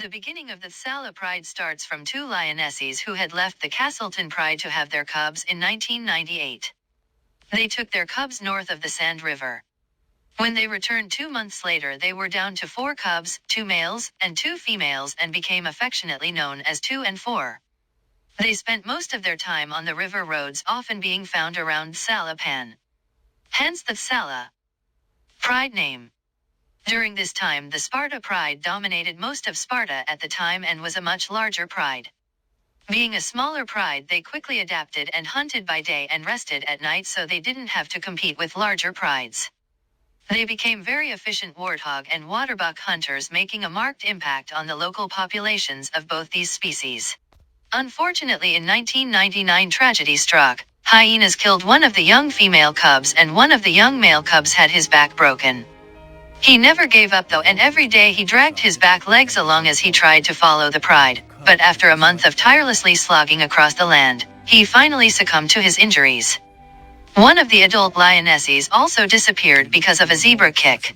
The beginning of the Tsalala Pride starts from two lionesses who had left the Castleton Pride to have their cubs in 1998. They took their cubs north of the Sand River. When they returned 2 months later, they were down to 4 cubs, 2 males, and 2 females, and became affectionately known as 2 and 4. They spent most of their time on the river roads, often being found around Tsalala Pan. Hence the Tsalala Pride name. During this time, the Sparta Pride dominated most of Sparta at the time and was a much larger pride. Being a smaller pride, they quickly adapted and hunted by day and rested at night, so they didn't have to compete with larger prides. They became very efficient warthog and waterbuck hunters, making a marked impact on the local populations of both these species. Unfortunately, in 1999, tragedy struck. Hyenas killed one of the young female cubs, and one of the young male cubs had his back broken. He never gave up though, and every day he dragged his back legs along as he tried to follow the pride, but after a month of tirelessly slogging across the land, he finally succumbed to his injuries. One of the adult lionesses also disappeared because of a zebra kick.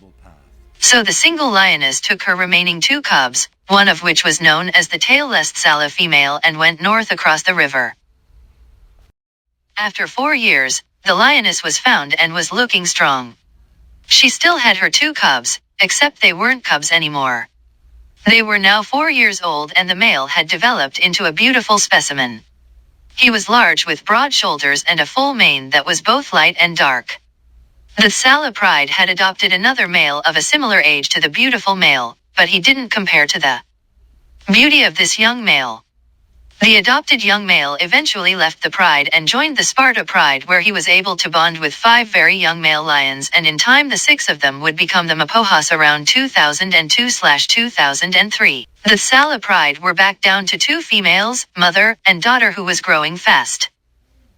So the single lioness took her remaining 2 cubs, one of which was known as the tailless Tsalala female, and went north across the river. After 4 years, the lioness was found and was looking strong. She still had her 2 cubs, except they weren't cubs anymore. They were now 4 years old, and the male had developed into a beautiful specimen. He was large with broad shoulders and a full mane that was both light and dark. The Tsalala Pride had adopted another male of a similar age to the beautiful male, but he didn't compare to the beauty of this young male. The adopted young male eventually left the pride and joined the Sparta Pride, where he was able to bond with 5 very young male lions, and in time the 6 of them would become the Mapohas around 2002/2003. The Tsalala Pride were back down to 2 females, mother and daughter, who was growing fast.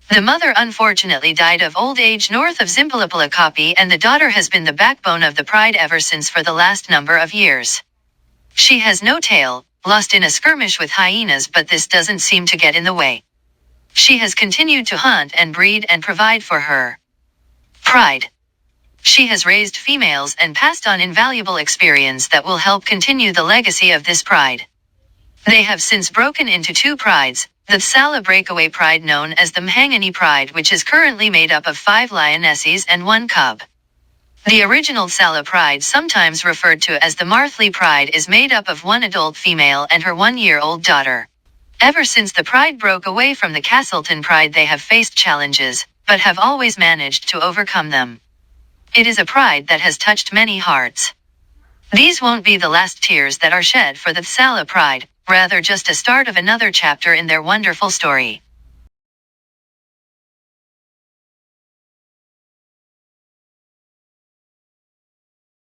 The mother unfortunately died of old age north of Zimpalapalakapi, and the daughter has been the backbone of the pride ever since for the last number of years. She has no tail, lost in a skirmish with hyenas, but this doesn't seem to get in the way. She has continued to hunt and breed and provide for her pride. She has raised females and passed on invaluable experience that will help continue the legacy of this pride. They have since broken into 2 prides, the Tsalala Breakaway Pride known as the Mhangani Pride, which is currently made up of 5 lionesses and 1 cub. The original Tsalala Pride, sometimes referred to as the Marlet Pride, is made up of 1 adult female and her 1-year-old daughter. Ever since the pride broke away from the Castleton Pride, they have faced challenges, but have always managed to overcome them. It is a pride that has touched many hearts. These won't be the last tears that are shed for the Tsalala Pride, rather just a start of another chapter in their wonderful story.